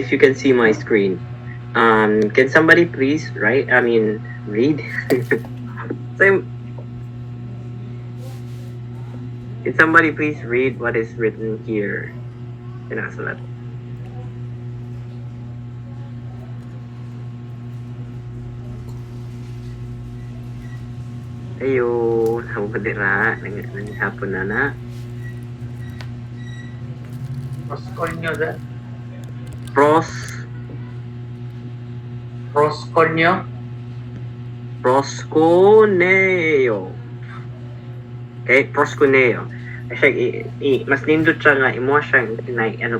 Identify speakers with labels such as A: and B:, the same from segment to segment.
A: if you can see my screen. Can somebody please read? So, can somebody please read what is written here? Pinasulat. Ayun, hawadira. Nanghapon na.
B: Prosconio dyan.
A: Prosconeo. Okay, Prosconeo. Siya, mas nindot siya nga, imo siya,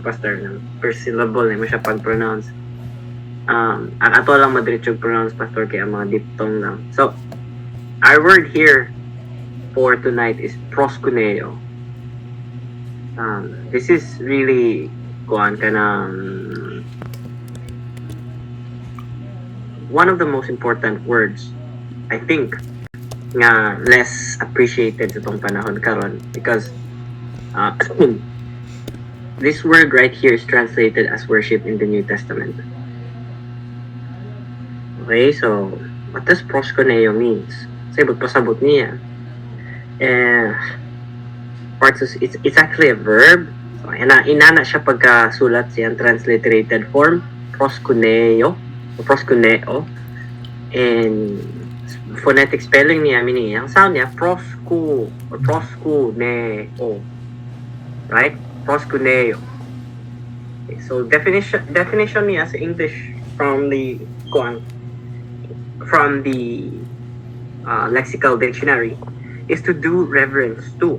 A: pastor, per syllable, imo siya pag-pronounce. Ang ato lang madiretso pronounce, pastor, kaya mga diphthong lang. So, our word here for tonight is proskuneo. This is really one of the most important words, I think, nga less appreciated sa tong panahon karon because this word right here is translated as worship in the New Testament. Okay, so what does proskuneo means? Sabot pasabot niya. It's actually a verb. So, inana siya pagkasulat siyang transliterated form, proskuneo, o proskuneo. And phonetic spelling niya, meaning ang sound niya, prosku, or proskuneo. Right? Proskuneo. Okay, so definition niya sa English from the lexical dictionary is to do reverence to.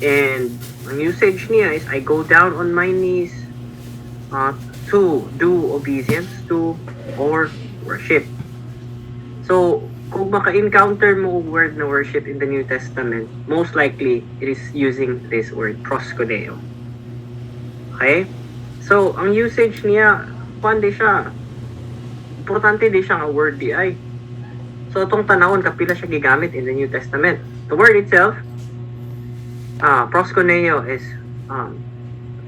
A: And ang usage niya is I go down on my knees to do obeisance to or worship. So, kung maka-encounter mo word na worship in the New Testament, most likely it is using this word, proskuneo. Okay? So, ang usage niya, importante di siya nga word di ay. So, itong tanawon, kapila siya gigamit in the New Testament. The word itself, proskuneo is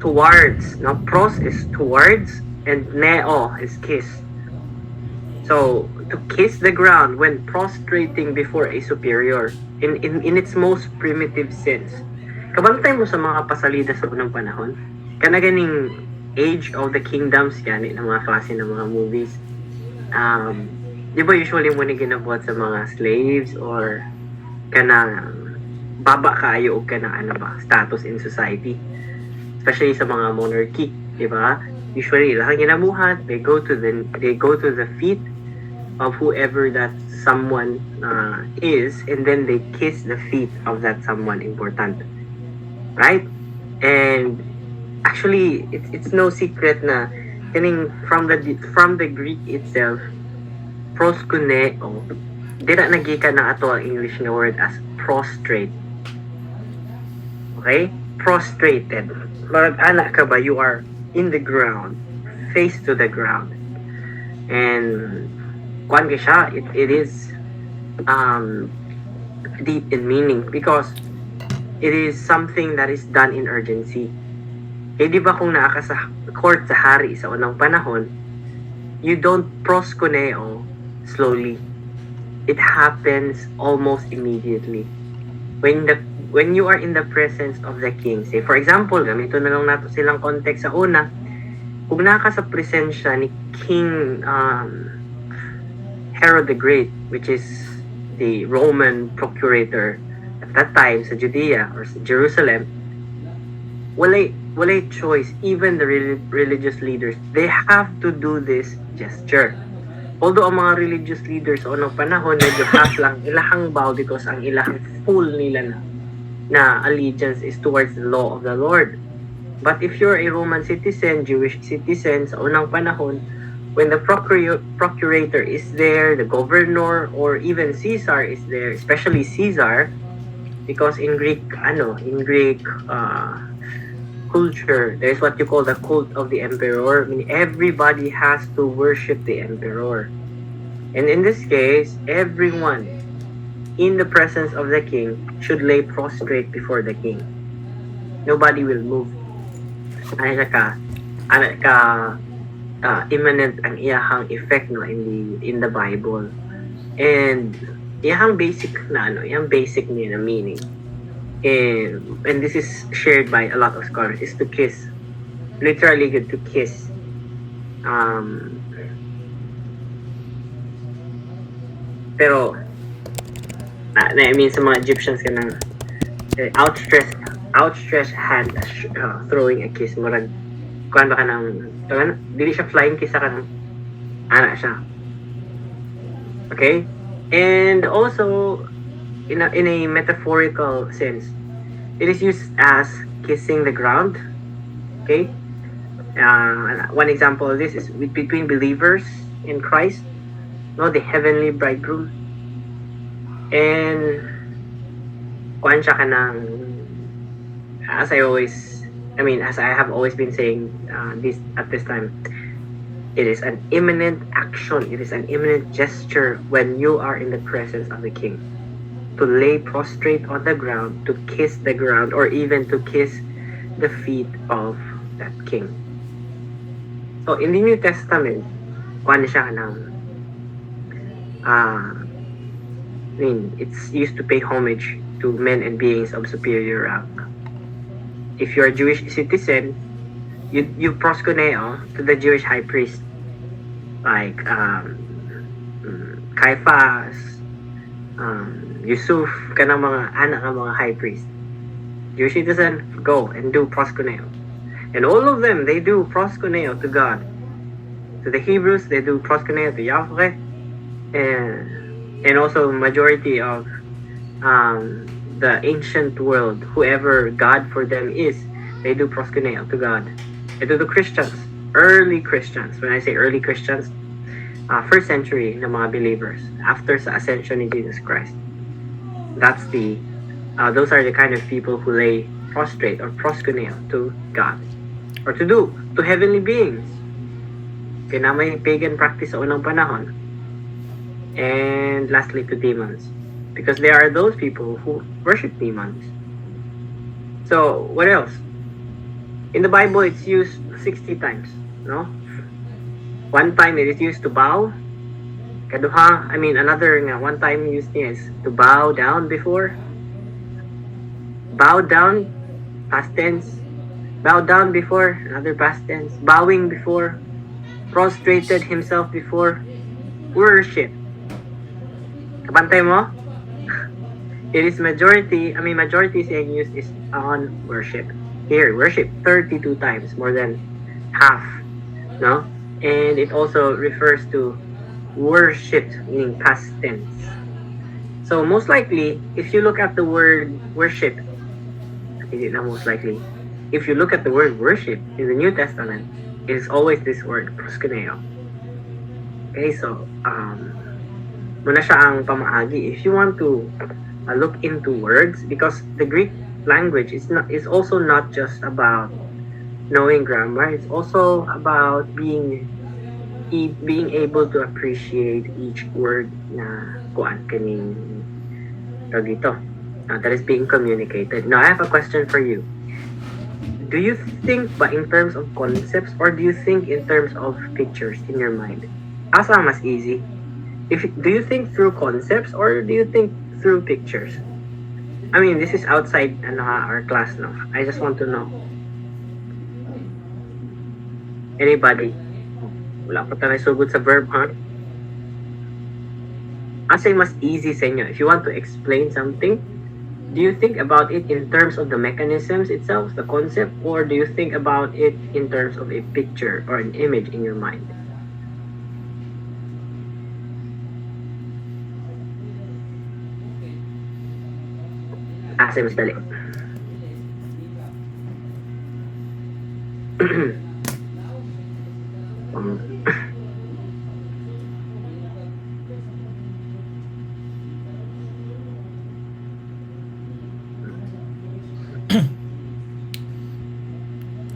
A: towards. Now, pros is towards, and neo is kiss. So, to kiss the ground when prostrating before a superior in its most primitive sense. Kabantay mo sa mga pasalida sa unang panahon, kanaganing Age of the Kingdoms yan, ng mga klase ng mga movies. Di ba usually mo ni ginabuhat sa mga slaves or kanang baba kaayo o kanang status in society, especially sa mga monarchy, di ba? Usually lang ginabuhat, they go to the feet of whoever that someone is, and then they kiss the feet of that someone important, right? And actually it's no secret na kaning from the Greek itself, proskuneo, dira nagikan na ato ang English na word as prostrate. Okay? Prostrated. Lord, anak ka ba? You are in the ground, face to the ground. And kwan ka siya, it is deep in meaning because it is something that is done in urgency. Eh di ba kung naa ka sa court sa hari sa unang panahon, you don't proskuneo slowly. It happens almost immediately. When you are in the presence of the king, say for example, gamito na lang nato silang context sa una, kung naa ka sa presensya ni King Herod the Great, which is the Roman procurator at that time sa Judea or sa Jerusalem, walay choice. Even the religious leaders, they have to do this gesture. Although ang mga religious leaders sa unang panahon, medyo half lang ilahang bow because ang ilahang full nila na allegiance is towards the law of the Lord. But if you're a Roman citizen, Jewish citizen, sa unang panahon, when the procurator is there, the governor, or even Caesar is there, especially Caesar, because in Greek culture, there's what you call the cult of the emperor. I mean, everybody has to worship the emperor. And in this case, everyone in the presence of the king should lay prostrate before the king. Nobody will move. immanent ang iyahang effect no in the Bible. And iyang basic niya na meaning. And this is shared by a lot of scholars, is to kiss. Literally good to kiss. Pero I mean sa mga Egyptians ka ng outstretched hand throwing a kiss, murag kuan ba ka ng dili siya flying kiss ka ng ana siya. Okay? And also in a metaphorical sense, it is used as kissing the ground. Okay? One example of this is between believers in Christ, no, the heavenly bridegroom. And kuan siya ka ng, as I have always been saying this at this time, it is an imminent action, it is an imminent gesture when you are in the presence of the King, to lay prostrate on the ground, to kiss the ground, or even to kiss the feet of that King. So in the New Testament, kuan siya ng it's used to pay homage to men and beings of superior rank. If you're a Jewish citizen, you proskuneo to the Jewish high priest, like Caiaphas, Yusuf, kanang mga anak ng mga high priest. Jewish citizen, go and do proskuneo. And all of them, they do proskuneo to God. To the Hebrews, they do proskuneo to Yahweh. And also majority of the ancient world, whoever God for them is, they do proskuneo to God. And to the Christians, early Christians, when I say early Christians, first century na mga believers after sa ascension ni Jesus Christ. That's those are the kind of people who lay prostrate or proskuneo to God, or to heavenly beings. Kaya na may pagan practice sa unang panahon. And lastly, to demons, because there are those people who worship demons. So what else? In the Bible, it's used 60 times, no? One time it is used to bow. Kaduha, another one time used is to bow down before. Bow down, past tense. Bow down before, another past tense. Bowing before. Prostrated himself before. Worship. Kabantay mo? It is majority saying used is on worship. Here, worship 32 times, more than half, no? And it also refers to worship, meaning past tense. So most likely, if you look at the word worship, most likely, if you look at the word worship in the New Testament, it is always this word, proskuneo. Okay, so, muna siya ang pamaagi. If you want to look into words, because the Greek language is also not just about knowing grammar, it's also about being able to appreciate each word na kuan kaning dito that is being communicated. Now I have a question for you. Do you think ba in terms of concepts, or do you think in terms of pictures in your mind? Asa mas easy? Do you think through concepts, or do you think through pictures? This is outside our class, no? I just want to know. Anybody? Wala pa tayo sugod sa verb, huh? Asa mas easy sa inyo? If you want to explain something, do you think about it in terms of the mechanisms itself, the concept, or do you think about it in terms of a picture or an image in your mind? Asa mas dali?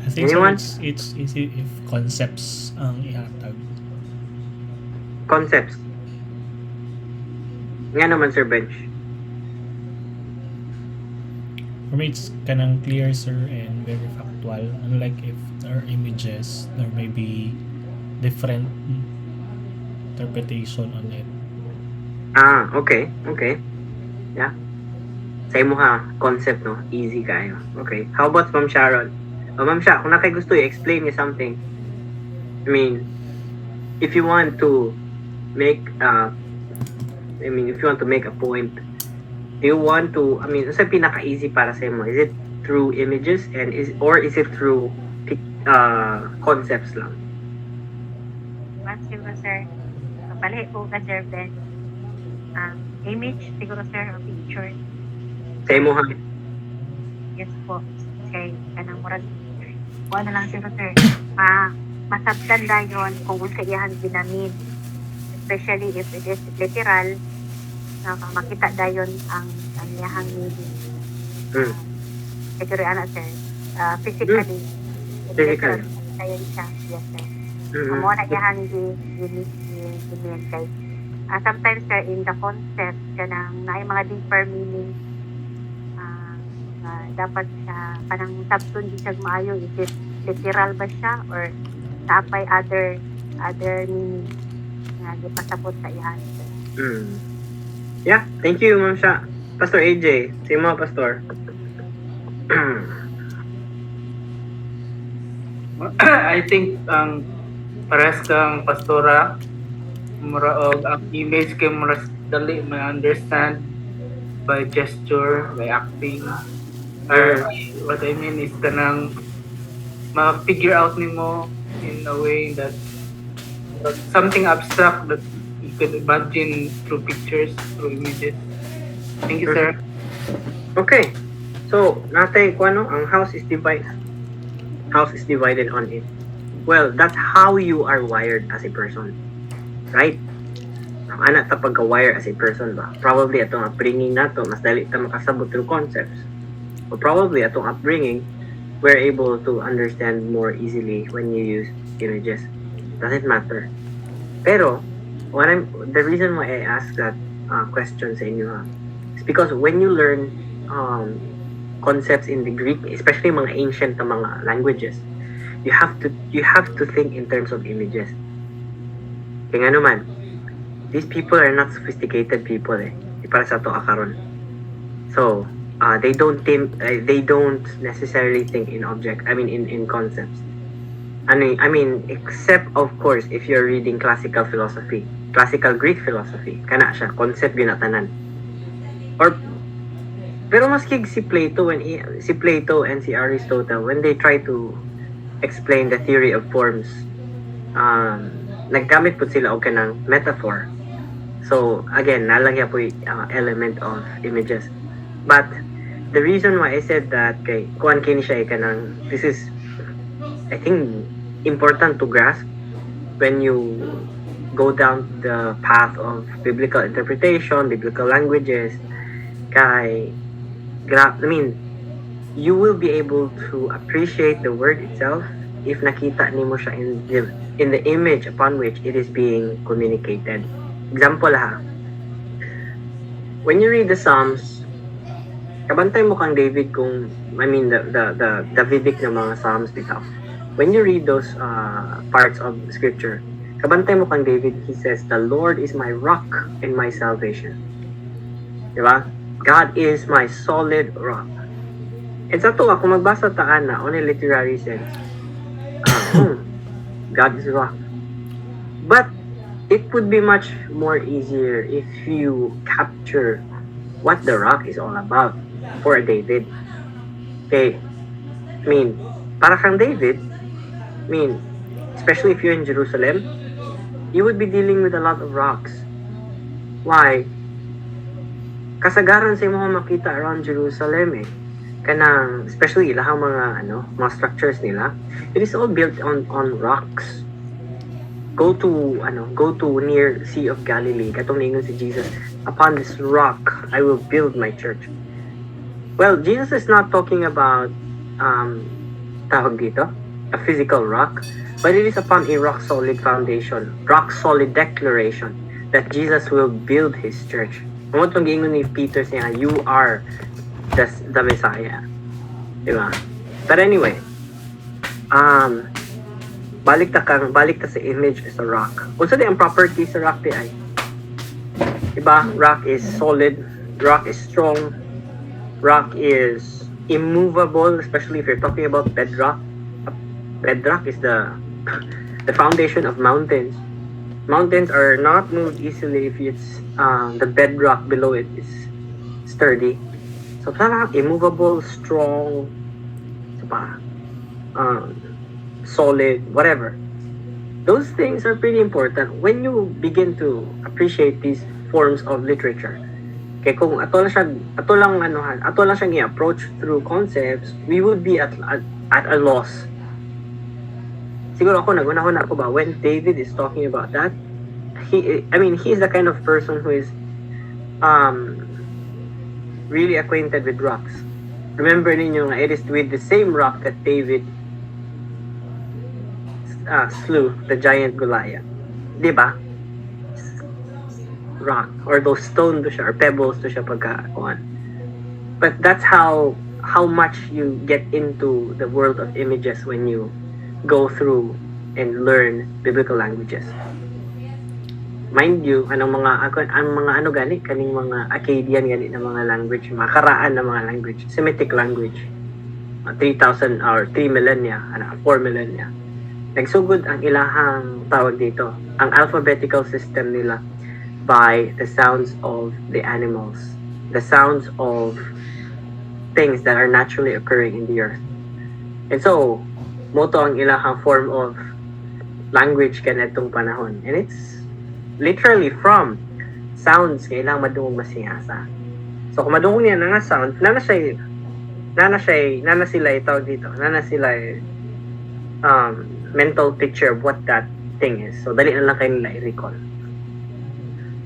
C: I think
A: Anyone?
C: so it's easy if concepts ang ihatag.
A: Concepts. Nga naman, Sir Bench.
C: For me, it's kanang clear, sir, and very factual. Unlike if there are images, there may be different interpretation on it.
A: Okay. Yeah. Sa imo ha, concept no, easy kayo. Okay. How about Ma'am Sharon? Ma'am Sha, kung nakay gusto i-explain niya something. I mean, if you want to make if you want to make a point, do you want to, sa pinaka-easy para sa imo? Is it through images or is it through concepts lang?
D: Siguro, sir. Kapali po ka, sir, Ben. Image, siguro, sir, o picture.
A: Sa imo ha?
D: Yes po. Okay, kanang murag. Kuha na lang, siguro, sir. Masabtan na yun kung sa iyahan ginamin. Especially if it is literal, makita na yun ang iyahang meaning. Siguro, sir. Physically.
A: Physically.
D: Ayun siya. Yes, sir.
A: Mm-hmm.
D: Mo na iyahang ginamin kay sometimes sir in the concept kanang naay mga deeper meaning dapat siya kanang sabton di siya maayo, is it literal ba siya or napay other meaning na di pasabot sa iyan.
A: Yeah, thank you Ma'am Sha. Pastor AJ, si mo pastor.
B: I think pares kang pastora muraog ang image kay muras dali may understand by gesture, by acting, or what I mean is kanang ma-figure out nimo in a way that something abstract that you could imagine through pictures, through images. Thank you, sir.
A: Okay. So, natay ko ang house is divided. House is divided on it. Well, that's how you are wired as a person. Right? Ang anak ta pagka-wire as a person ba? Probably atong upbringing nato, mas dali ta makasabot through concepts. Or probably atong upbringing, we're able to understand more easily when you use images. Doesn't matter. Pero, the reason why I ask that question sa inyo is because when you learn concepts in the Greek, especially mga ancient na mga languages, you have to think in terms of images. Kaya nga naman, these people are not sophisticated people Di para sa to akaron. So, they don't necessarily think in in concepts. Except of course if you're reading classical philosophy, classical Greek philosophy, kana siya concept ginatanan. Pero maski si Plato and si Aristotle, when they try to explain the theory of forms, naggamit po sila og kanang metaphor. So again, nalagyan po element of images. But the reason why I said that kay kuan kini siya kanang, this is I think important to grasp when you go down the path of biblical interpretation, biblical languages. You will be able to appreciate the word itself if nakita nimo siya in the image upon which it is being communicated. Example when you read the Psalms, kabantay mo kang David kung the Davidic na mga Psalms bitaw. When you read those parts of scripture, kabantay mo kang David, he says, "The Lord is my rock and my salvation." Diba? God is my solid rock. And sa to, kung magbasa taan na on a literary sense, God is rock. But it would be much more easier if you capture what the rock is all about for David. Okay, para kang David, especially if you're in Jerusalem, you would be dealing with a lot of rocks. Why? Kasagaran sa mga makita around Jerusalem kanang especially ilahang mga structures nila, it is all built on rocks. Go to near Sea of Galilee, katong ningon si Jesus, upon this rock I will build my church. Well, Jesus is not talking about tawag dito, a physical rock, but it is upon a rock solid foundation, rock solid declaration that Jesus will build his church. Ang itong giingon ni Peter siya, you are the Messiah. Diba? But anyway, balik ta sa image sa rock. Unsa di ang property sa rock di ay? Diba? Rock is solid, rock is strong, rock is immovable, especially if you're talking about bedrock. Bedrock is the foundation of mountains. Mountains are not moved easily if it's the bedrock below it is sturdy. So parang immovable, strong, solid, whatever. Those things are pretty important when you begin to appreciate these forms of literature. Kaya kung ato lang siyang i-approach through concepts, we would be at a loss. Siguro ako naguna-una ako ba when David is talking about that, he's the kind of person who is really acquainted with rocks. Remember ninyo nga, it is with the same rock that David slew the giant Goliath. Diba? Rock. Or those stone to siya, or pebbles to siya pagkakuan. But that's how much you get into the world of images when you go through and learn biblical languages. Mind you, ang mga kaning mga Akkadian gani na mga language, mga karaan na mga language, Semitic language, 3,000 or 3 millennia, 4 millennia. Nagsugod ang ilahang tawag dito, ang alphabetical system nila by the sounds of the animals, the sounds of things that are naturally occurring in the earth. And so, moto ang ilahang form of language kanetong panahon. And it's literally from sounds nga ilang madungog masingasa. So kung madungog niya nga sound, nana sila itawag dito, nana sila mental picture of what that thing is. So dali na lang kayo nila i-recall.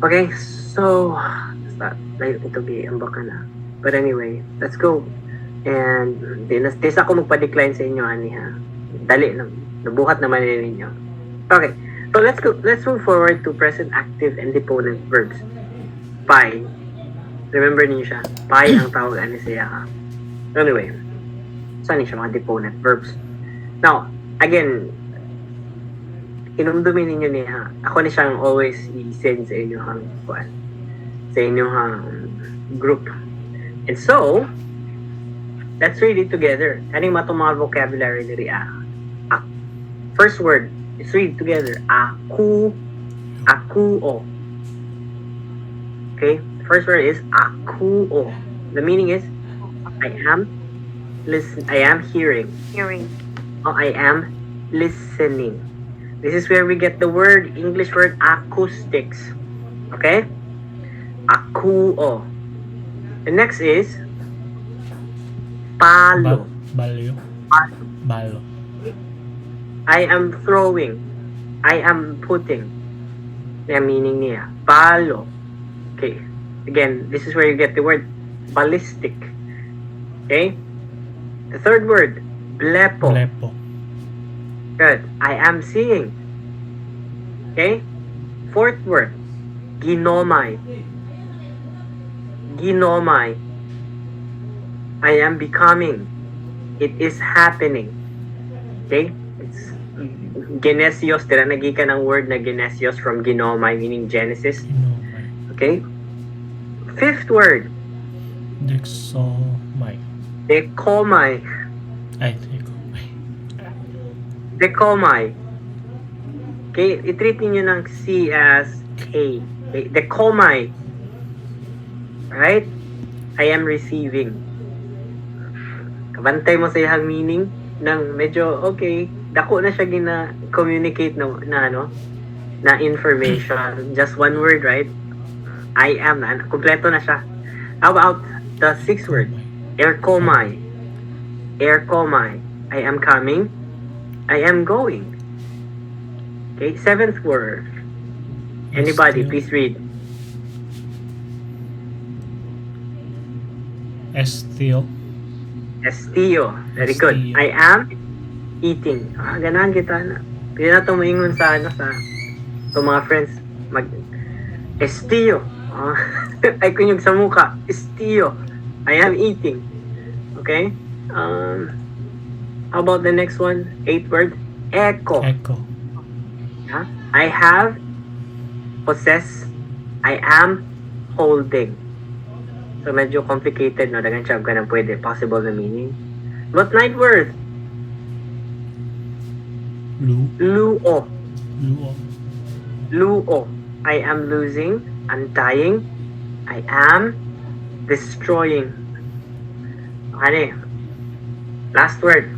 A: Okay, so layo ito ang baka na. But anyway, let's go. And dis ako magpa-decline sa inyo ani ha. Dali na, nabuhat naman ninyo. Okay, so let's move forward to present active and deponent verbs. Pai. Remember niyo siya? Pai ang tawag ani siya ha. Anyway, saan niya mga deponent verbs? Now, again, inumdumin ninyo niya. Ako ni siyang always i-send sa inyo sa inyong group. And so, let's read it together. Kaning matong mga vocabulary diri first word, let's read together. Akuo. Okay? First word is akuo. The meaning is I am hearing. I am listening. This is where we get the English word acoustics. Okay? Akuo. The next is palo. Balo. I am throwing. I am putting. The meaning niya. Palo. Okay. Again, this is where you get the word ballistic. Okay? The third word, blepo. Good. I am seeing. Okay? Fourth word, ginomai. I am becoming. It is happening. Okay? It's genesios. Tira nagikan ang word na genesios from ginomai, meaning Genesis. Okay? Fifth word, dekomai. Okay, i-treat niyo ng C as K. Okay, dekomai. Right? I am receiving. Kabantay mo sa iyang meaning ng medyo, okay, dako na siya gina-communicate na information. Just one word, right? I am na. Kompleto na siya. How about the sixth word? Erkomai. I am coming. I am going. Okay, seventh word. Anybody, please read.
C: Estio.
A: Very good. I am eating. Ganahan kita na. Pwede na ito maingon sa mga friends. Estio. Ay kunyog sa muka. Estio. I am eating. Okay? How about the next one? Eighth word. Echo.
C: Echo.
A: Ha? I have, possess, I am, holding. So medyo complicated, no? Dagan siya ka na pwede, possible na meaning. But night word, luo.
C: Luo.
A: Luo. I am losing, untying, I am destroying. Okay. Last word.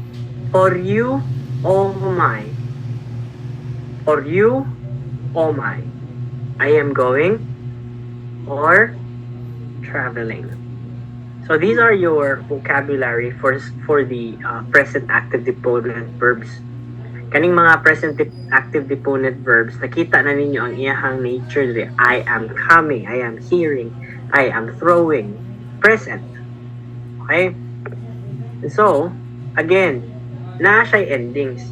A: For you, oh my. For you, oh my. I am going or traveling. So these are your vocabulary for the present active deponent verbs. Kaning mga present active deponent verbs, nakita na ninyo ang iyahang nature diri. I am coming, I am hearing, I am throwing. Present. Okay? So, again, na siya endings.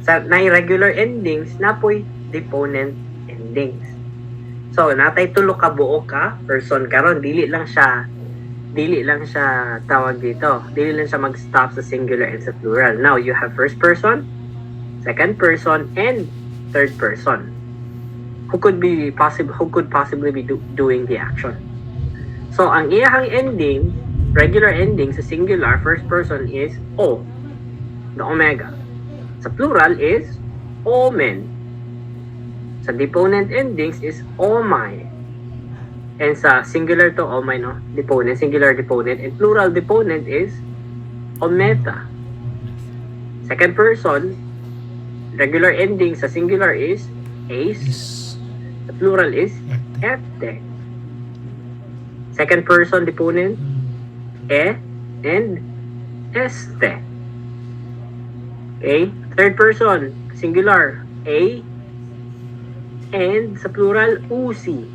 A: Sa na irregular endings, napoy deponent endings. So, natay tulo ka buo ka person karon, dili lang siya tawag dito. Dili lang siya mag-stop sa singular and sa plural. Now, you have first person, second person, and third person. Who could possibly be doing the action. So, ang iyahang ending, regular ending sa singular, first person is O, the omega. Sa plural is omen. Sa deponent endings is omai. And sa singular to omai, no? Deponent, singular deponent. And plural deponent is ometa. Second person, regular ending sa singular is ace.
C: Is
A: Sa plural is
C: ete.
A: ete. Second person deponent, e and este. Okay? Third person, singular, a and sa plural, usi.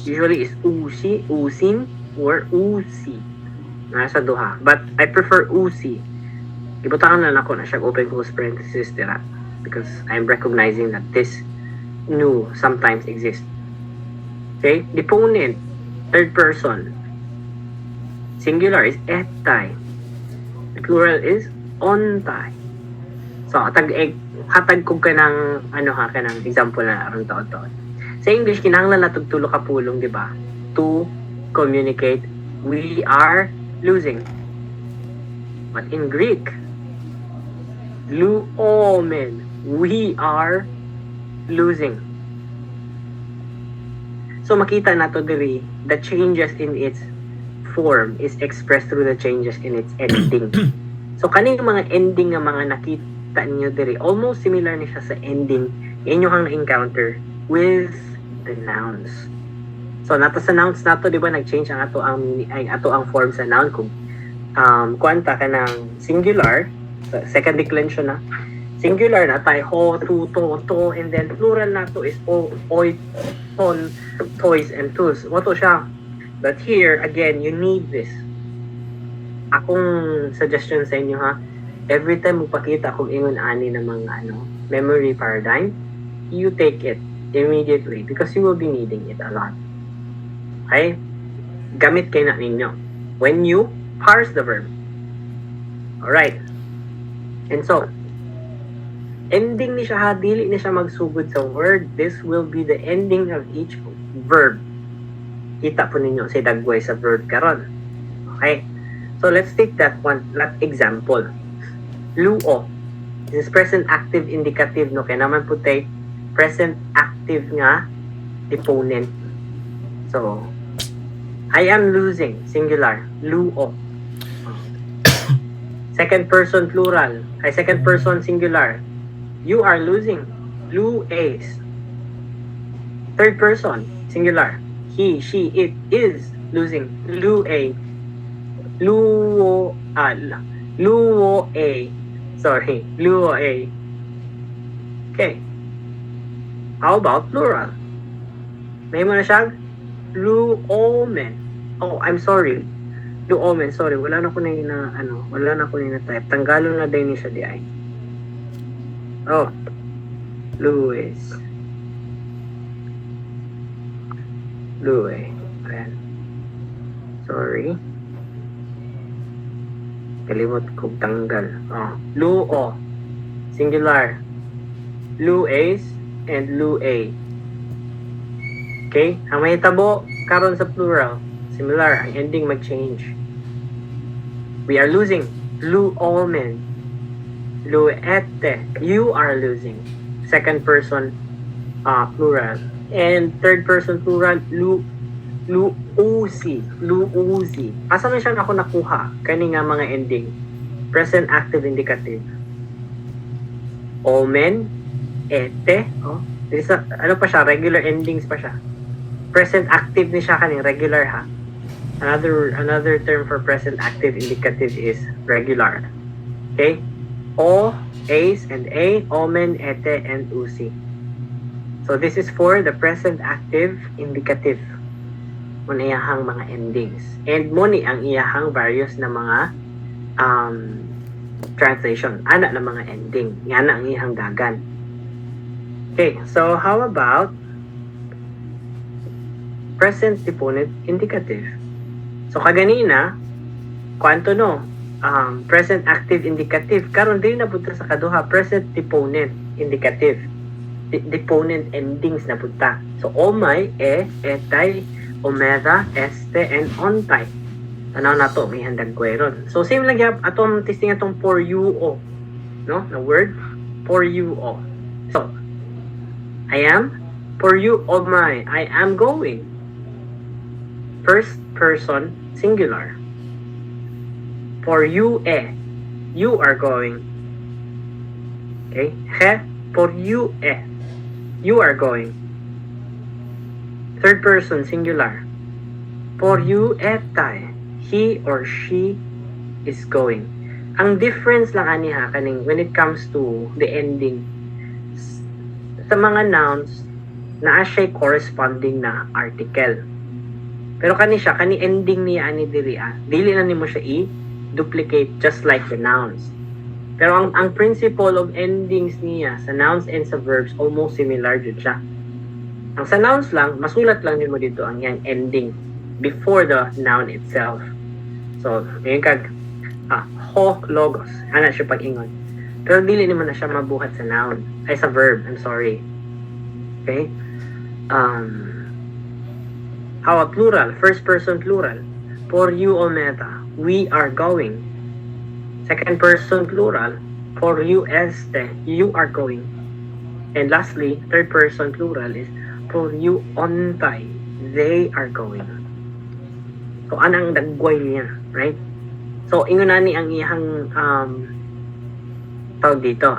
A: Usually is usi, usin, or usi. Nasa duha. But I prefer usi. Ibutangan na ako na siya open close parenthesis dira because I'm recognizing that this new sometimes exists. Okay? Deponent, third person. Singular is etai. The plural is ontai. So, hatag ko ka ng, kanang example na aron taon-taon. Sa English, kinahanglan na tulo ka pulong, di ba? To communicate, we are losing. But in Greek, luomen, we are losing. So, makita na to diri, the changes in its form is expressed through the changes in its ending. So, kaning mga ending nga mga nakita niyo diri, almost similar ni siya sa ending inyo hang na-encounter with the nouns. So, nato sa nouns nato, di ba, nag-change ang ato ang form sa noun kung kuanta ka ng singular, second declension na, singular na tayo, ho, tu, to, and then plural nato is o, oy, ton, toys, and tus. Wato siya. But here, again, you need this. Akong suggestion sa inyo, ha, every time mo pakita kung ingon ani ng mga memory paradigm, you take it immediately because you will be needing it a lot. Okay? Gamit kayo na ninyo when you parse the verb. Alright. And so, ending ni siya ha, dili ni siya magsugod sa word. This will be the ending of each verb. Kita po ninyo sa dagway sa verb karon. Okay? So, let's take that example. Luo. This is present active indicative, no? Kaya naman po tayo present active nga deponent. So, I am losing, singular, luo. Second person plural, second person singular, you are losing, lues. Third person singular, he, she, it is losing, lue. Luo a. Sorry, luo a. Okay. How about plural? May mo na siya? Luomen. Oh, I'm sorry. Luomen, sorry. Wala na ko na type. Tanggalon na din ni siya di ay. Oh. Luis. Lue. Ayan. Sorry. Kalimot kong tanggal. Oh. Luo. singular. Luays and lua. Okay? Ang mahitabo karon sa plural, similar, ang ending mag-change. We are losing. Luomen. Luete. You are losing. Second person plural. And third person plural, luuzi. Luuzi. Asa man siya ako nakuha? Kani nga mga ending. Present active indicative. Omen. Ete. Oh. Ano pa siya? Regular endings pa siya. Present active ni siya kaning regular ha. Another term for present active indicative is regular. Okay? O, ace, and a, omen, ete, and usi. So this is for the present active indicative. Muna iyahang mga endings. And muni ang iyahang various na mga translation. Ana na mga ending. Yan ang iyahang dagan. Okay, so how about present deponent indicative? So kaganina, kwanto no? Present active indicative. Karon din na punta sa kaduha, present deponent indicative. Deponent endings na punta. So omay, etay, omeda, este, and ontay. Tanaw na to, may handag kweron. So same lang yap, atong testing atong for you o. No? Na word, for you o. So, I am, for you, oh my, I am going. First person, singular. For you, you are going. Okay? He, for you, you are going. Third person, singular. For you, etay, he or she is going. Ang difference lang ani ha, kaning when it comes to the ending, sa mga nouns, naa siya corresponding na article. Pero kani ending niya ani dili dili na nimo siya i-duplicate just like the nouns. Pero ang principle of endings niya sa nouns and sa verbs almost similar jud siya. Ang sa nouns lang, masulat lang din mo dito ang yang ending before the noun itself. So, ngayon kag ho logos, ana siya pag-ingon. Pero dili naman na siya mabuhat sa noun. Ay, sa verb. I'm sorry. Okay? How a plural? First person plural. For you, Ometa, we are going. Second person plural. For you, este, you are going. And lastly, third person plural is for you, ontay, they are going. So, anang dagway niya, right? So, ingon na ni ang iyang tawag dito,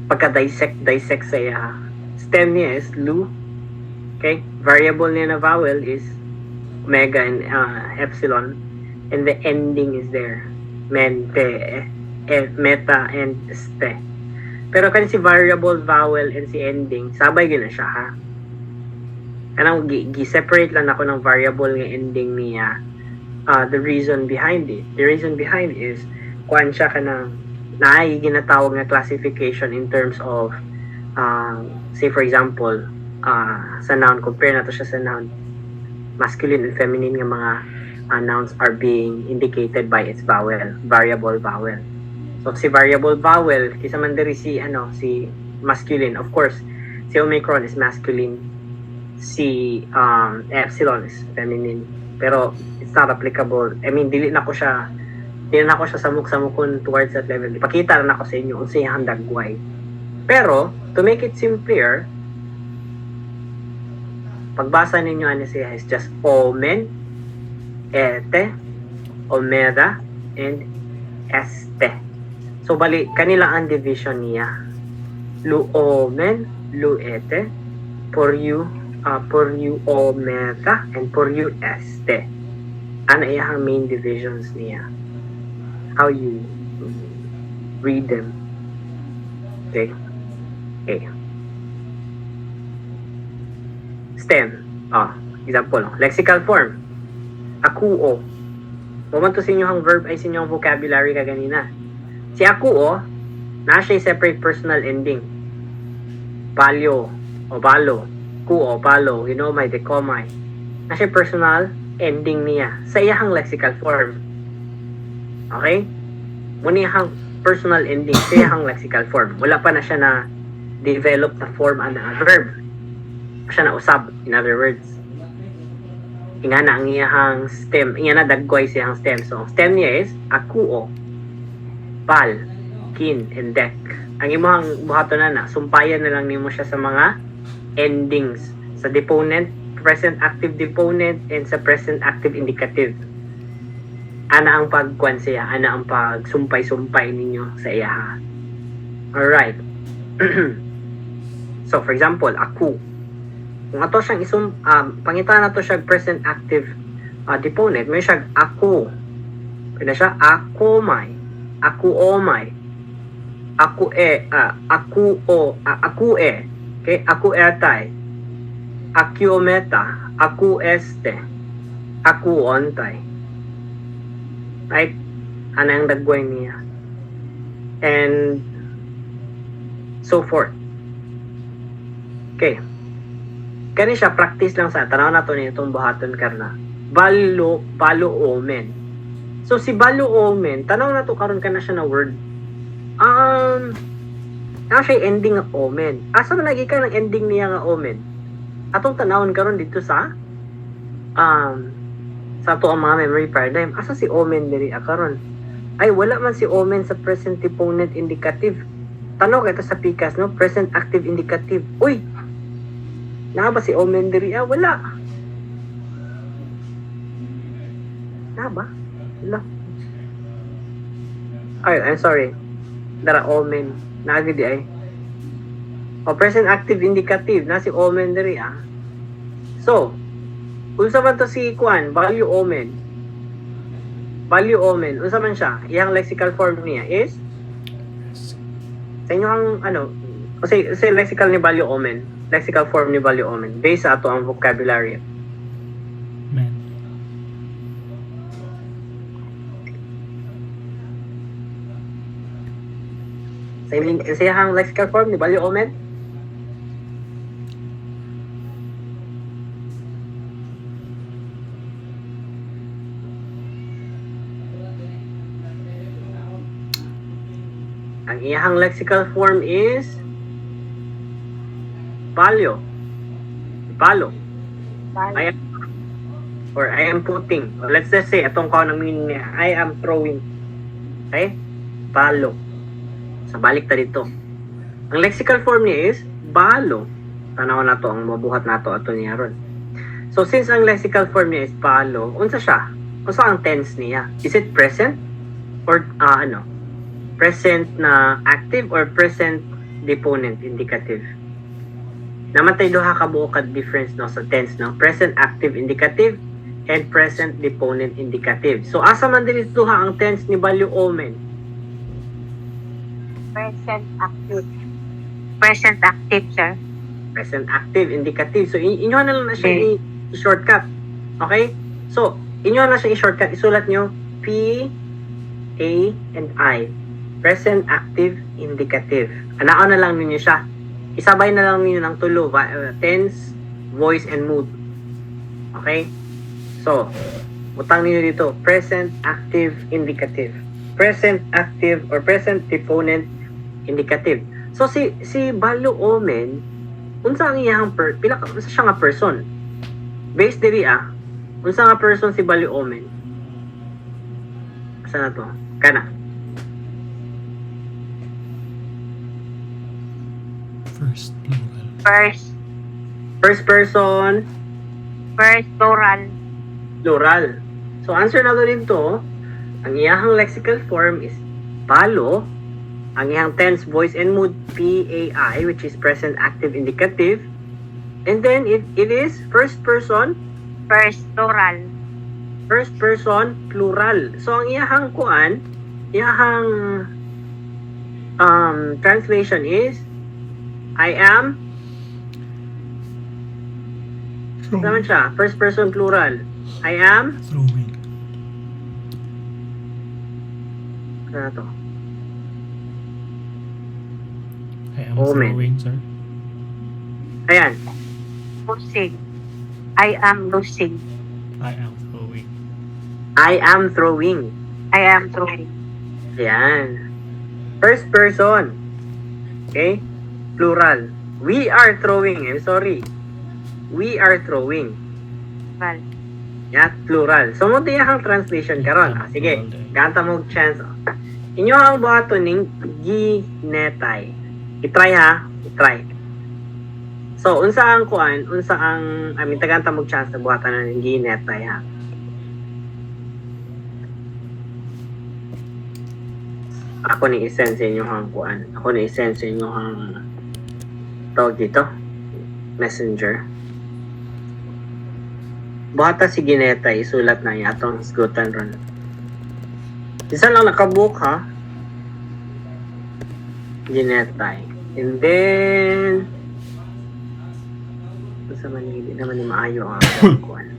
A: pagka-dissect sa stem niya is lu. Okay? Variable niya na vowel is omega and epsilon. And the ending is there. Mente, meta, and ste. Pero kasi si variable vowel and si ending, sabay gina siya ha. Anong gi-separate lang ako ng variable ng ending niya. The reason behind it. The reason behind is kuan siya ka ng ginatawag na classification in terms of say for example sa noun, compare nato siya sa noun, masculine and feminine nga mga nouns are being indicated by its vowel, variable vowel. So si variable vowel kisa man diri si si masculine, of course si omicron is masculine, si epsilon is feminine, pero it's not applicable. I mean dili na ko siya samuk-samukon towards that level. Ipakita na ako sa inyo kung siya handagway. Pero, to make it simpler, pagbasa ninyo ano siya is just omen, ete, omeda, and este. So, bali, kanila ang division niya. Luomen, luete, for you, omeda, and for you, este. Ano iyang main divisions niya? How you read them. Okay. Stem. Example. Lexical form. Akuo. Pumunto sa inyo ang verb ay sa inyong vocabulary kaganina. Si akuo, na siya separate personal ending. Palyo, o balo. Kuo, balo, hinomay, dekomay. Na siya personal ending niya sa iyang lexical form. Okay? Munihang personal ending sa iyahang lexical form. Wala pa na siya na develop na form ana a verb. Siya na usab, in other words. Inga na ang iyahang stem, inga na dagway sa iyahang stem. So ang stem niya is akuo, pal, kin, and dek. Ang imong buhaton na sumpayan na lang nimo siya sa mga endings sa deponent, present active deponent, and sa present active indicative. Ana ang pagkuan siya, ana ang pagsumpay-sumpay ninyo sa iya. Alright. So, for example, aku. Kung ato siyang pangitan na to siya present active deponent, may siya aku. Pwede siya ako may, aku o may, aku e, okay, aku etay, aku meta, aku este, aku ontay. Right? Ano yung dagway niya. And so forth. Okay. Kani siya, practice lang sa tanaw na to niya itong buhaton karna. Balo omen. So si balo omen, tanaw na to karon ka na siya na word. Na siya ending ng omen. Asa man lagi ka ng ending niya nga omen? Atong tanawon karon dito sa sa ato ang mga memory paradigm, asa si omen diri karon? Ay wala man si omen sa present deponent indicative. Tanaw kay ta sa pikas, no? Present active indicative. Uy. Na ba si omen diri? Wala. Na ba? Wala. Ay, I'm sorry. Dara omen. Nagidi ay. O present active indicative na si omen diri So, unsa man to si Kwan, value omen. Value omen, unsa man siya? Iyang lexical form niya is sa inyo ang kasi lexical ni value omen, lexical form ni value omen based sa ato ang vocabulary.
C: Man.
A: Sa iyang lexical form ni value omen. Ang iyang lexical form is palyo. Palo. I am or I am putting. Or let's just say atong kaon ang meaning niya, I am throwing. Okay? Palo. Sa balik ta dito. Ang lexical form niya is balo. Tanaw na to ang mabuhat nato ato niya ron. So since ang lexical form niya is palo, unsa siya? Unsa ang tense niya? Is it present or present na active or present deponent indicative? Naman tayo duha ka buo ka difference no sa tense no, present active indicative and present deponent indicative. So asa man dili duha ang tense ni value omen?
D: Present active. Present active, sir.
A: Present active indicative. So inyo na lang na siya i-shortcut. Okay? So inyo na siya i-shortcut, isulat nyo P, A, and I. Present active indicative. Anao na lang ninyo siya. Isabay na lang ninyo ng tulo, tense, voice, and mood. Okay? So, utang ninyo dito, present active indicative. Present active or present deponent indicative. So, si Balo Omen, unsa ang iyang pila ka unsa siya nga person? Based diri unsa nga person si Balo Omen? Asa na to? Kana.
C: First plural.
A: First person
D: First plural.
A: plural. So answer na dito, ang iyang lexical form is palo. Ang iyang tense, voice, and mood PAI, which is present active indicative. And then it is first person
D: First plural.
A: plural. So ang iyang translation is I am naman siya, first person plural. I am
C: Throwing.
A: ano to?
C: I am
A: Omen.
C: throwing, sir.
A: Ayan.
D: Losing. I am losing.
C: I am throwing.
A: I am throwing.
D: I am throwing.
A: Ayan. First person. Okay? Plural. We are throwing. I'm sorry. We are throwing.
D: Val.
A: Yeah, plural. So, mo diyang translation karon. Ah, sige. Ganta mo chance. Inyo ang buhaton ning ginetay. I-try ha. I-try. So, unsa ang kuan? Unsa ang, tagantang mo chance na buhatan na ng ginetay ha. Ako ni i-send sa inyo ang kuan. Ako ni i-send sa inyo ang tawag dito. Messenger. Buhata si ginetay. Isulat na niya atong hisgutan ron. Isa lang nakabook ha. Ginetay. And then sa man hindi naman ni maayo ang kuan.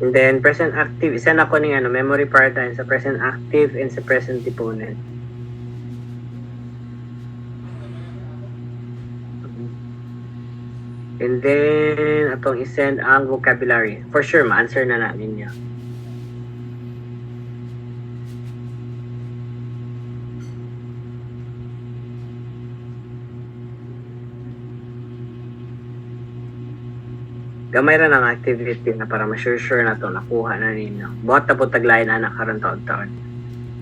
A: And then present active, isa na ko ning memory paradigm sa present active and sa present deponent. And then atong i-send ang vocabulary. For sure ma-answer na namin niya. Gamay ra ng activity na para ma-sure na to nakuha na ninyo. Buhat na po taglayan na karon taon-taon.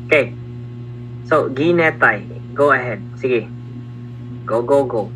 A: Okay. So, ginetay. Go ahead. Sige. Go, go, go.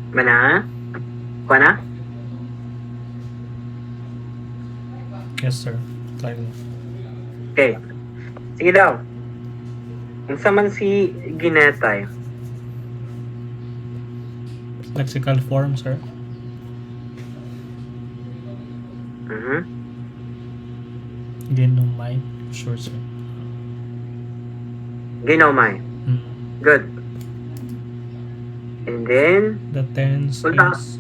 A: Mana? Kuha na?
C: Yes, sir. Try lang.
A: Okay. Sige daw. Unsa man si ginetay?
C: Lexical form, sir.
A: Mhm.
C: Ginomai. Sure, sir.
A: Ginomai.
C: Mm.
A: Good. And then,
C: The tense
A: Wala.
C: is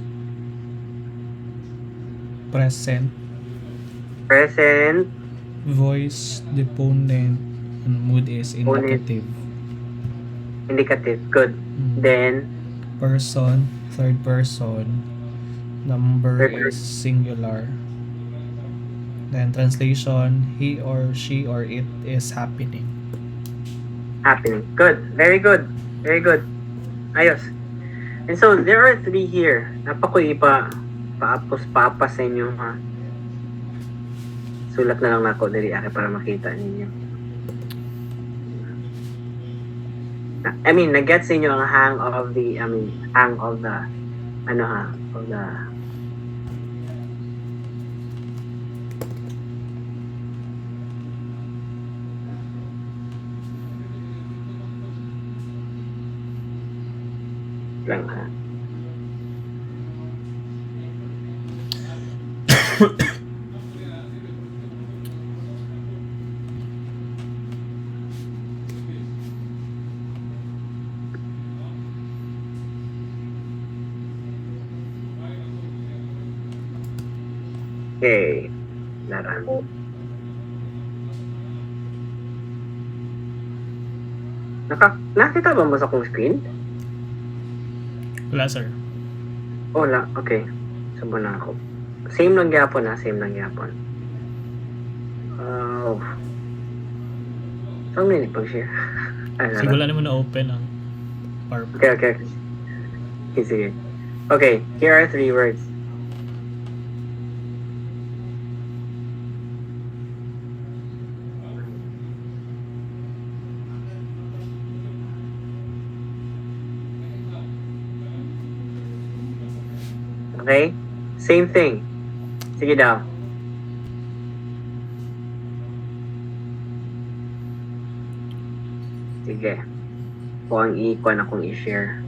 C: present,
A: present,
C: voice, deponent, and mood is indicative.
A: indicative. Good.
C: Mm.
A: Then,
C: Person, third person. Number
A: Third
C: is singular. Then translation, he or she or it is happening.
A: happening. Good. Very good. Very good. Ayos. And so, there are 3 here. Napakoy paapos sa inyo, ha? Sulat na lang nako diri aki para makita ninyo. I mean, nag-get sa inyo ang hang of the, ano ha, of the, lang ha. Okay. Laran. Nakita ba mo sa kong screen?
C: Wala, sir.
A: Wala. Okay. Sabo na ako. Same lang gyapon ha. Same lang gyapon. Saan mo yun pag-share? Ay,
C: Siguro wala naman na-open ang PowerPoint.
A: Okay. Okay, sige. Okay, here are 3 words. Okay? Same thing. Sige daw. Sige. Kung ang i-kuan akong i-share.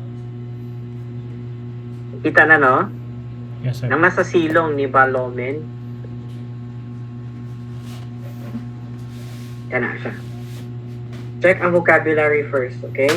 A: Kita na, no?
C: Yes, sir.
A: Nang nasa silong ni Balomen. Yan na siya. Check ang vocabulary first, okay?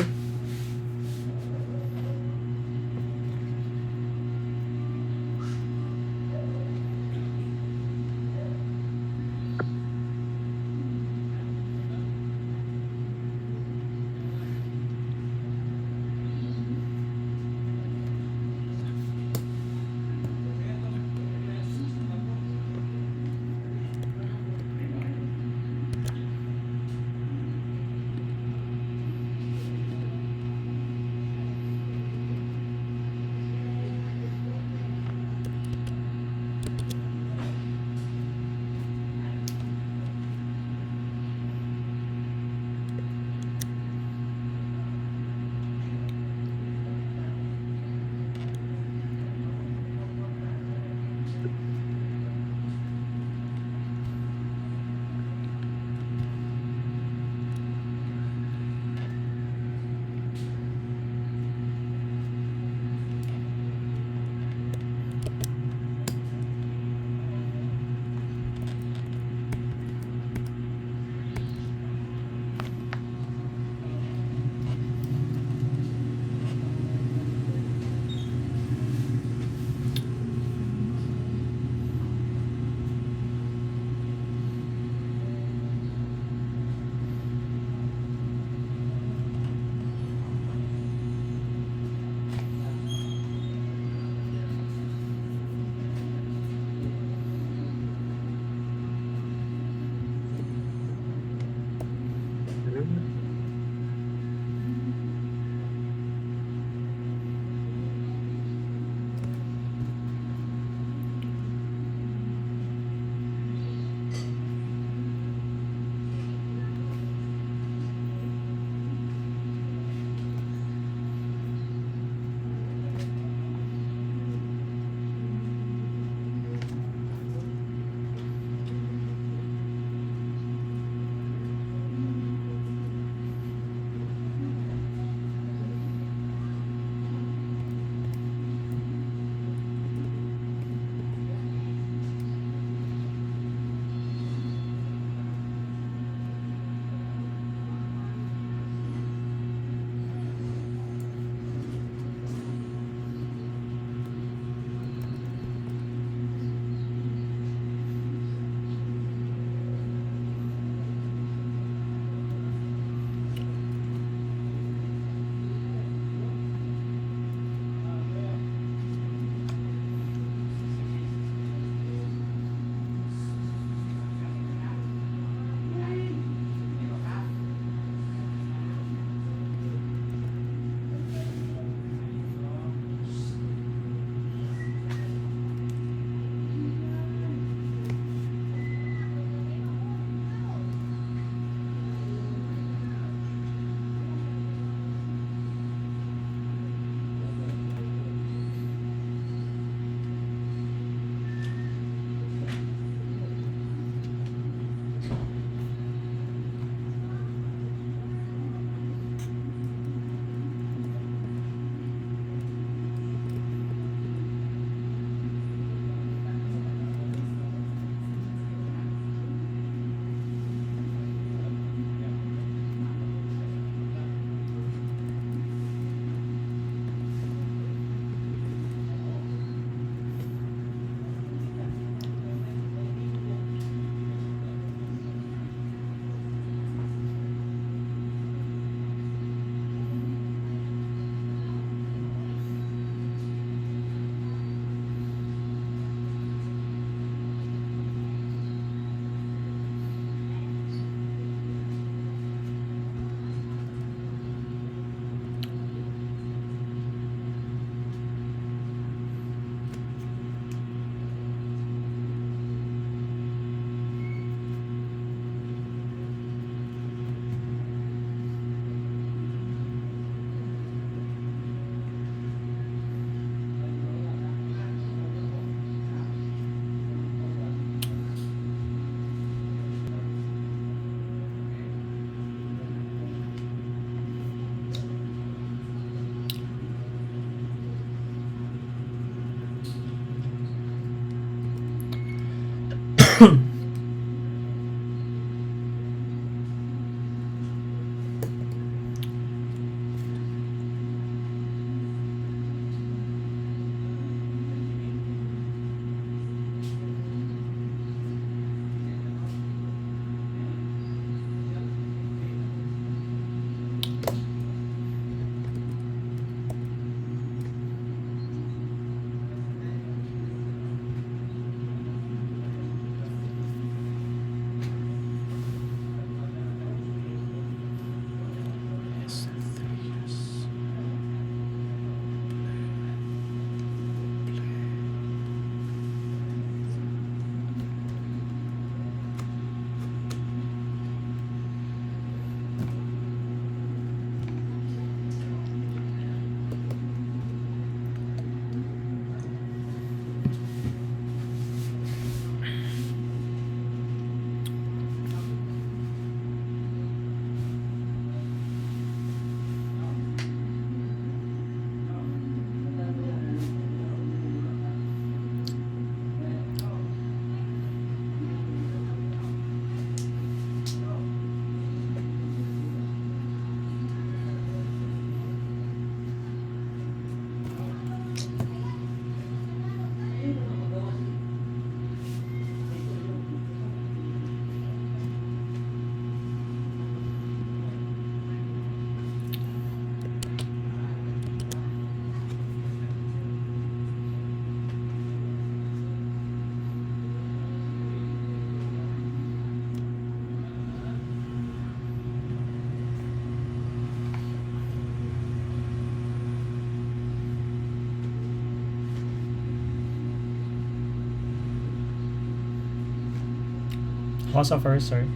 C: Ako sa first, sir.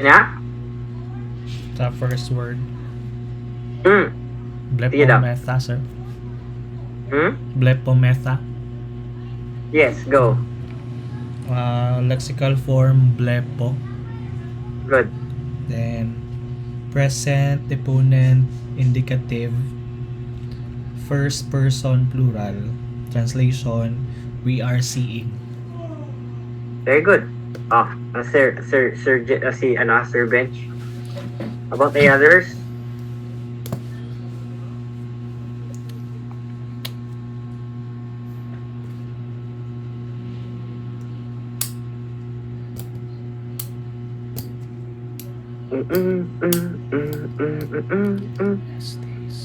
A: Na?
C: Sa first word.
A: Hmm. Sige daw.
C: Blepometha, sir.
A: Hmm?
C: Blepometha.
A: Yes, go.
C: Lexical form, blepo.
A: Good.
C: Then, present, deponent, indicative. First person, plural. Translation, we are seeing.
A: Very good. Sir Bench. About the others?
C: Estes.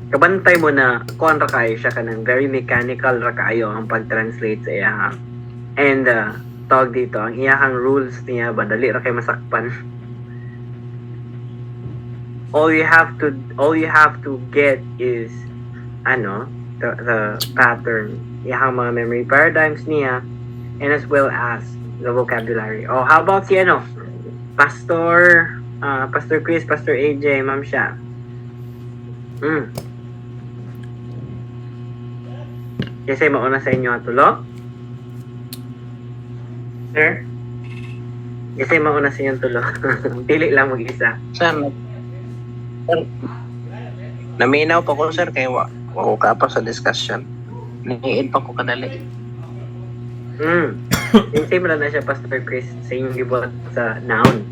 A: Kabantay mo na kuan ra kayo siya kanang very mechanical ra kayo ang pag-translate sa iya. And tawag dito, ang iyahang rules niya ba dali ra kay masakpan. All you have to get is the pattern, iyahang mga memory paradigms niya, and as well as the vocabulary. Oh, how about si Pastor Chris, Pastor AJ, Ma'am Sha? Kasi mauna sa inyo ang tulo?
B: Sir?
A: Kasi mauna sa inyo ang tulo. Pili lang mag-isa.
E: Sir, naminaw pa ko sir kay wa ko ka pa sa discussion. Niid pa ko kadali.
A: Same lang na siya, Pastor Chris, sa inyong gibot sa noun.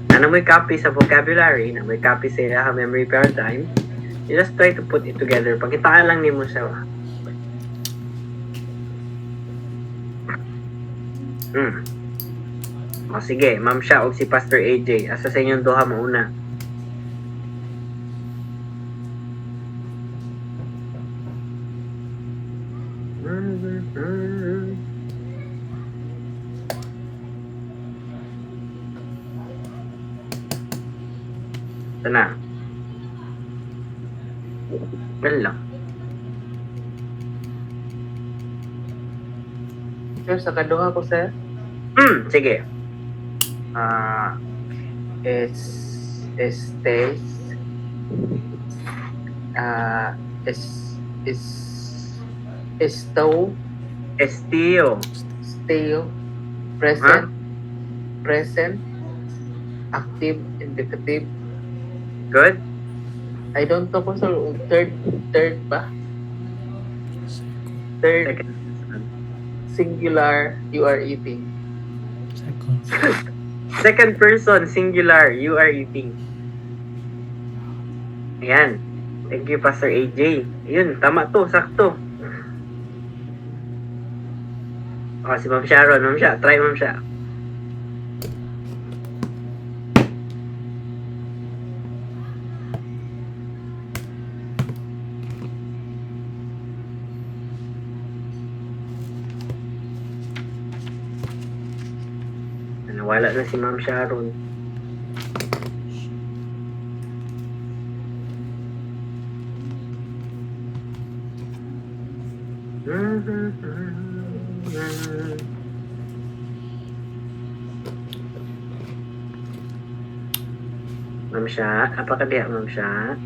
A: Na may copy sa vocabulary, na may copy sa memory paradigm, you just try to put it together. Pagkitaan lang ni mo siya. O sige, Ma'am Sha o si Pastor AJ, asa sa inyong duha mauna. Sana. Ganun lang.
B: Sir, sa kaduha ko, sir.
A: Sige.
B: Estes. Esto.
A: Estio.
B: Steo. Present. Present. Active. Indicative.
A: Good?
B: I don't know kung sir, third ba? Third,
A: Second.
B: singular, you are eating.
C: Second.
A: Second person, singular, you are eating. Ayan. Thank you, Pastor AJ. Ayun, tama to, sakto. O, si Ma'am Sharon. Ma'am Sha, try Ma'am Sha. Nawala na si Ma'am Sharon. Ma'am Sha, apakah dia Ma'am Sha?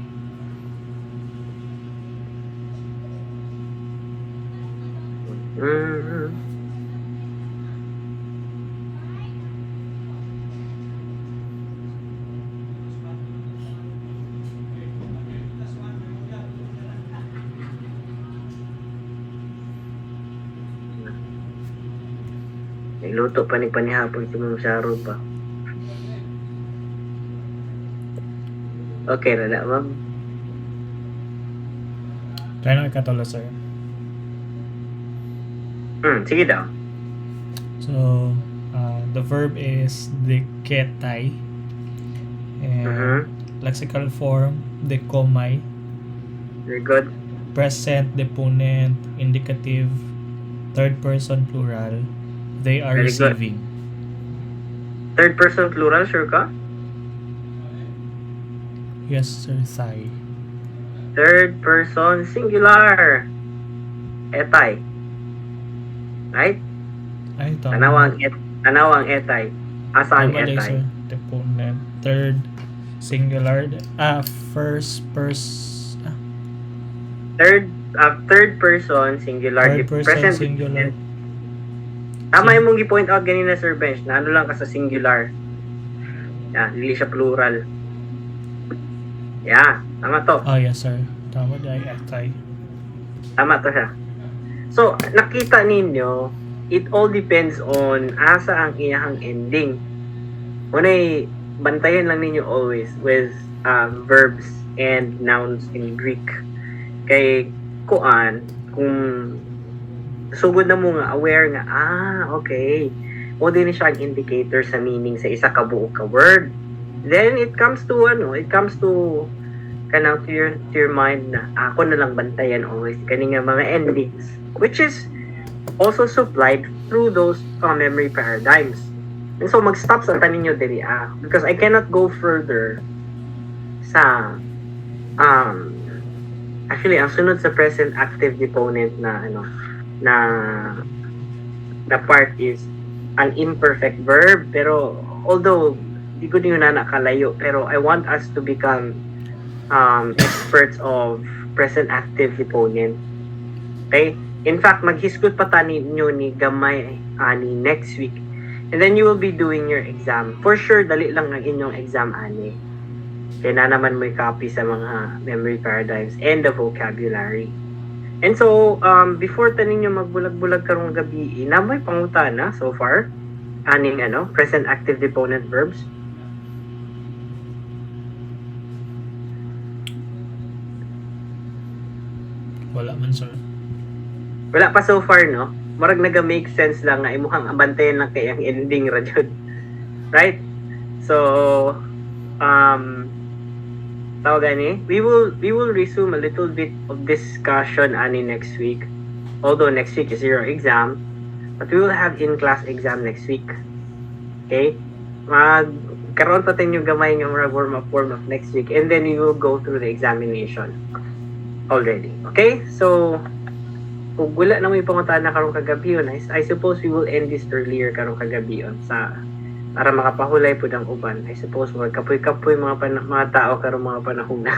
A: Luto pa ni panihapon si Ma'am Sharon pa. Okay na na, Ma'am.
C: Try na ikatulo, sir.
A: Sige daw.
C: So, the verb is deketay. And lexical form, dekomay.
A: Very good.
C: Present, deponent, indicative, third person plural. They are
A: Very good.
C: receiving.
A: Third person plural, sure ka?
C: Yes, sir. Sai.
A: Third person singular. Etay. Right?
C: Ay,
A: Tanawang etay. Asa ang
C: Tama day,
A: etay?
C: sir. Deponent. Third singular. First person.
A: Third person singular.
C: Third person
A: Present
C: singular.
A: Tama yung mong i-point out ganina, Sir Bench, na ano lang ka sa singular. Yeah, hindi siya plural. Yeah, tama to.
C: Oh, yes, sir. Tama day. Atay.
A: Tama to siya. So, nakita ninyo, it all depends on asa ang iyahang ending. Unay, bantayan lang ninyo always with verbs and nouns in Greek. Kay kuan, kung sugod na mo nga, aware nga, okay. O din siya ang indicator sa meaning sa isa ka buo ka word. Then, it comes to kanang to your mind na ako na lang bantayan always kani nga mga endings, which is also supplied through those memory paradigms. And so, mag-stop sa tanin nyo diri because I cannot go further sa actually, ang sunod sa present active deponent na part is an imperfect verb, pero although di ko din na nakalayo, pero I want us to become experts of present active deponent. Okay? In fact, maghisgot pa ninyo ni gamay ani next week. And then you will be doing your exam. For sure, dali lang ang inyong exam ani. Kaya na naman mo copy sa mga memory paradigms and the vocabulary. And so, before tanin nyo magbulag-bulag karong gabi, na may pangutana so far? Aning present active deponent verbs?
C: Wala man, sir.
A: Wala pa so far, no? Marag naga-make sense lang nga imuhang abantayan lang kay ang ending ra jud. Right? So, tawag ni, we will resume a little bit of discussion ani next week. Although next week is your exam, but we will have in-class exam next week. Okay? Magkaroon pa tayo gamay ng warm up next week, and then we will go through the examination already. Okay? So, kung wala na may pangutaan na karong kagabi yun, I suppose we will end this earlier karong kagabi yun para makapahulay po ng uban. I suppose magkapoy-kapoy mga tao karong mga panahon na.